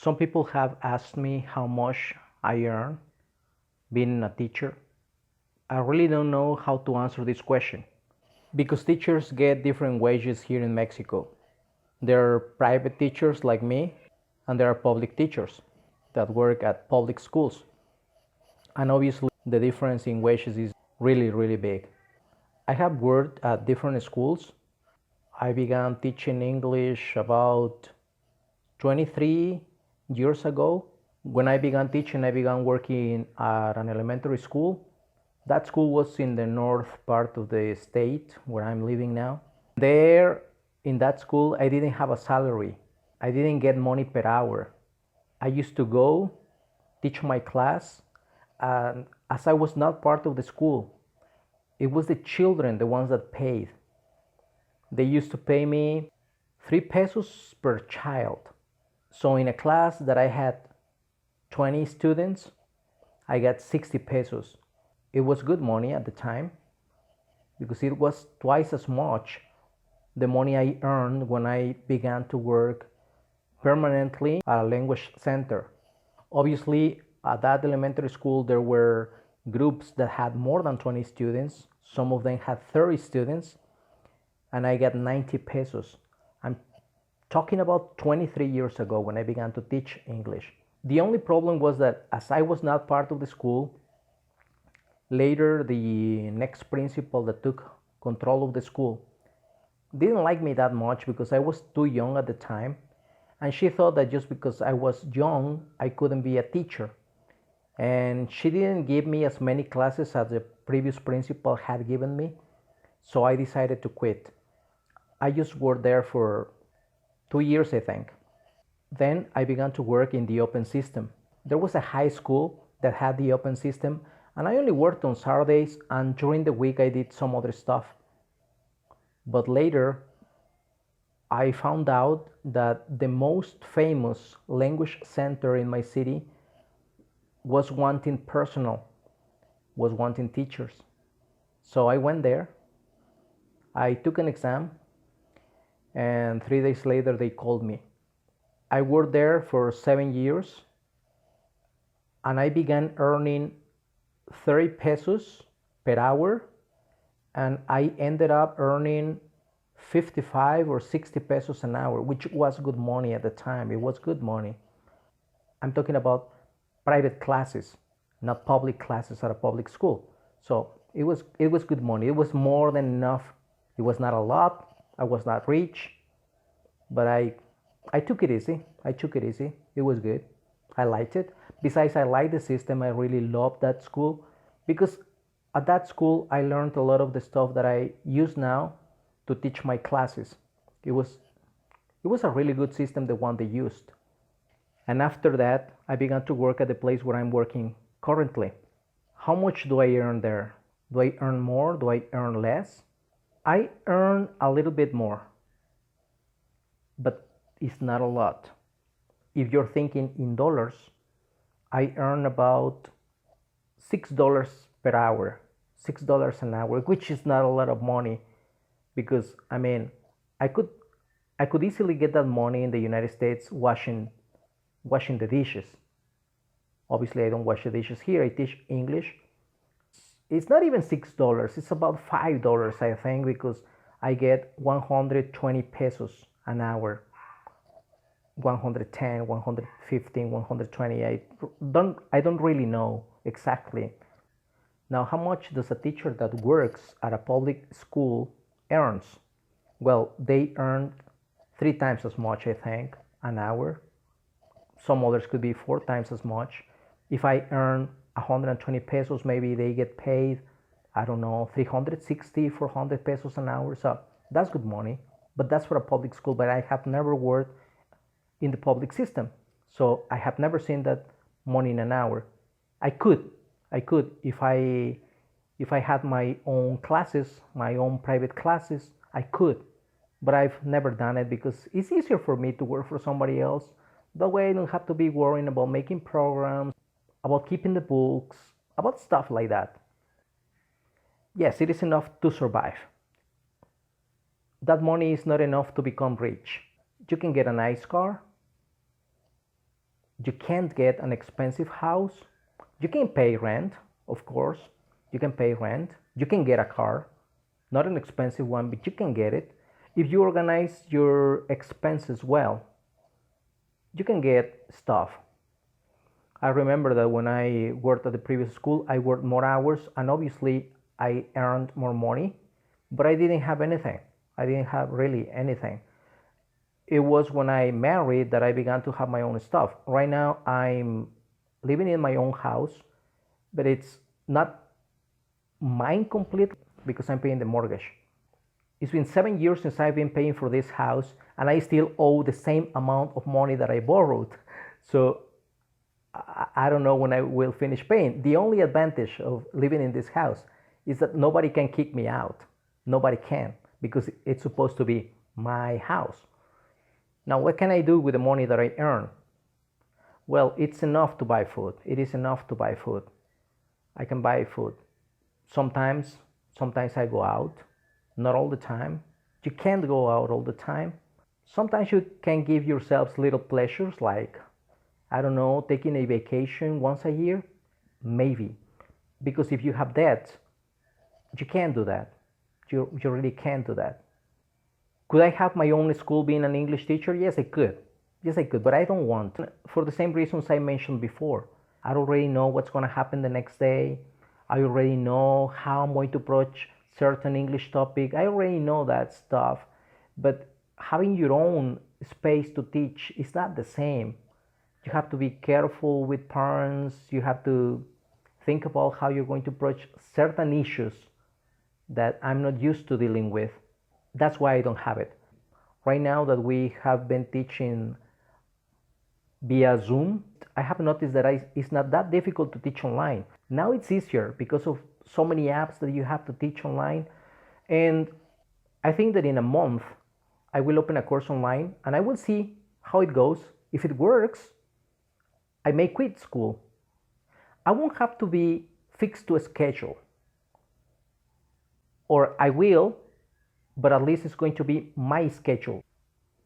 Some people have asked me how much I earn being a teacher. I really don't know how to answer this question because teachers get different wages here in Mexico. There are private teachers like me, and there are public teachers that work at public schools. And obviously, the difference in wages is really, really big. I have worked at different schools. I began teaching English about 23 years ago. When I began teaching, I began working at an elementary school. That school was in the north part of the state where I'm living now. There, in that school, I didn't have a salary. I didn't get money per hour. I used to go teach my class, and as I was not part of the school, it was the children, the ones that paid. They used to pay me 3 pesos per child. So in a class that I had 20 students, I got 60 pesos. It was good money at the time because it was twice as much the money I earned when I began to work permanently at a language center. Obviously, at that elementary school, there were groups that had more than 20 students. Some of them had 30 students, and I got 90 pesos. I'm talking about 23 years ago when I began to teach English. The only problem was that as I was not part of the school, later the next principal that took control of the school didn't like me that much because I was too young at the time, and she thought that just because I was young, I couldn't be a teacher. And she didn't give me as many classes as the previous principal had given me, so I decided to quit. I just worked there for 2 years, I think. Then I began to work in the open system. There was a high school that had the open system, and I only worked on Saturdays, and during the week I did some other stuff. But later, I found out that the most famous language center in my city was wanting personnel, was wanting teachers. So I went there, I took an exam, and 3 days later they called me. I worked there for 7 years, and I began earning 30 pesos per hour, and I ended up earning 55 or 60 pesos an hour, which was good money at the time. It was good money. I'm talking about private classes, not public classes at a public school. So it was good money. It was more than enough. It was not a lot. I was not rich, but I took it easy. I took it easy. It was good. I liked it. Besides, I liked the system. I really loved that school because at that school I learned a lot of the stuff that I use now to teach my classes. It was a really good system, the one they used. And after that, I began to work at the place where I'm working currently. How much do I earn there? Do I earn more? Do I earn less? I earn a little bit more, but it's not a lot. If you're thinking in dollars, I earn about $6 per hour, $6 an hour, which is not a lot of money because I mean, I could easily get that money in the United States washing the dishes. Obviously, I don't wash the dishes here. I teach English. It's not even $6. It's about $5, I think, because I get 120 pesos an hour. 110, 115, 120. I don't really know exactly. Now, how much does a teacher that works at a public school earns? Well, they earn 3 times as much, I think, an hour. Some others could be 4 times as much. If I earn 120 pesos, maybe they get paid, I don't know, 360, 400 pesos an hour. So that's good money, but that's for a public school. But I have never worked in the public system, so I have never seen that money in an hour. I could if I had my own classes, my own private classes, I could, but I've never done it because it's easier for me to work for somebody else. That way I don't have to be worrying about making programs, about keeping the books, about stuff like that. Yes, it is enough to survive. That money is not enough to become rich. You can get a nice car, You can't get an expensive house. You can pay rent, of course. You can pay rent. You can get a car, not an expensive one, but you can get it. If you organize your expenses well, you can get stuff. I remember that when I worked at the previous school, I worked more hours and obviously I earned more money, but I didn't have anything. I didn't have really anything. It was when I married that I began to have my own stuff. Right now, I'm living in my own house, but it's not mine completely because I'm paying the mortgage. It's been 7 years since I've been paying for this house, and I still owe the same amount of money that I borrowed. So I don't know when I will finish paying. The only advantage of living in this house is that nobody can kick me out. Nobody can, because it's supposed to be my house. Now, what can I do with the money that I earn? Well, it's enough to buy food. It is enough to buy food. I can buy food. Sometimes I go out, not all the time. You can't go out all the time. Sometimes you can give yourselves little pleasures like, I don't know, taking a vacation once a year, maybe. Because if you have debt, you can't do that. You really can't do that. Could I have my own school being an English teacher? Yes, I could. Yes, I could, but I don't want. For the same reasons I mentioned before. I already know what's going to happen the next day. I already know how I'm going to approach certain English topic. I already know that stuff. But having your own space to teach is not the same. You have to be careful with parents. You have to think about how you're going to approach certain issues that I'm not used to dealing with. That's why I don't have it. Right now that we have been teaching via Zoom, I have noticed that it's not that difficult to teach online. Now it's easier because of so many apps that you have to teach online. And I think that in a month, I will open a course online and I will see how it goes. If it works, I may quit school. I won't have to be fixed to a schedule. Or I will, but at least it's going to be my schedule.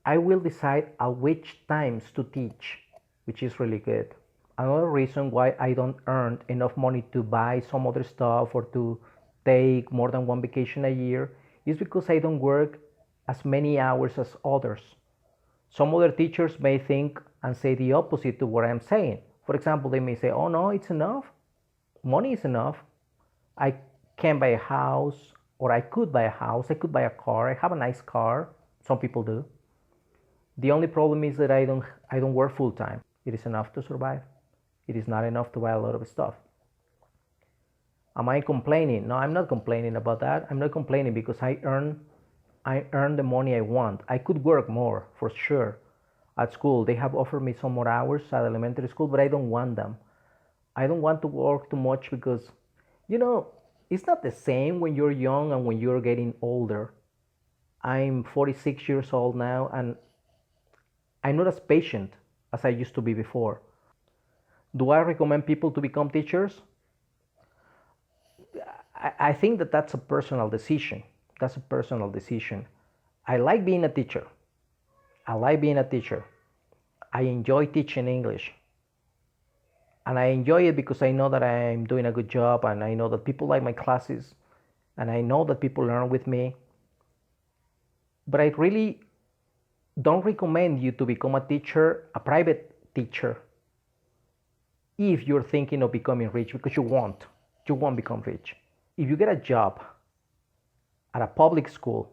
I will decide at which times to teach, which is really good. Another reason why I don't earn enough money to buy some other stuff or to take more than one vacation a year is because I don't work as many hours as others. Some other teachers may think and say the opposite to what I'm saying. For example, they may say, oh no, it's enough. Money is enough. I can buy a house, or I could buy a house, I could buy a car. I have a nice car. Some people do. The only problem is that I don't work full time. It is enough to survive. It is not enough to buy a lot of stuff. Am I complaining? No, I'm not complaining about that. I'm not complaining because I earn the money I want. I could work more for sure. At school, they have offered me some more hours at elementary school, but I don't want them. I don't want to work too much because, it's not the same when you're young and when you're getting older. I'm 46 years old now and I'm not as patient as I used to be before. Do I recommend people to become teachers? I think that that's a personal decision. That's a personal decision. I like being a teacher. I enjoy teaching English. And I enjoy it because I know that I'm doing a good job and I know that people like my classes and I know that people learn with me. But I really don't recommend you to become a teacher, a private teacher, if you're thinking of becoming rich, because you won't become rich. If you get a job at a public school,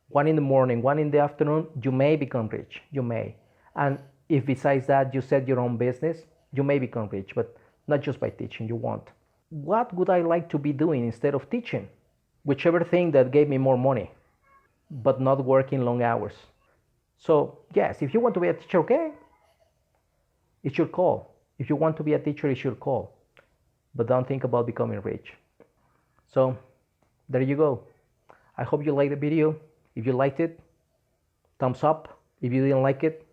one in the morning, one in the afternoon, you may become rich. You may. And if besides that you set your own business, you may become rich, but not just by teaching, you won't. What would I like to be doing instead of teaching? Whichever thing that gave me more money, but not working long hours. So yes, if you want to be a teacher, okay, it's your call. If you want to be a teacher, it's your call. But don't think about becoming rich. So there you go. I hope you liked the video. If you liked it, thumbs up. If you didn't like it,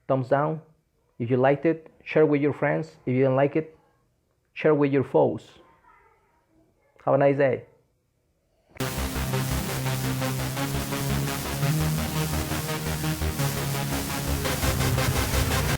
thumbs down. If you liked it, share with your friends. If you didn't like it, share with your foes. Have a nice day.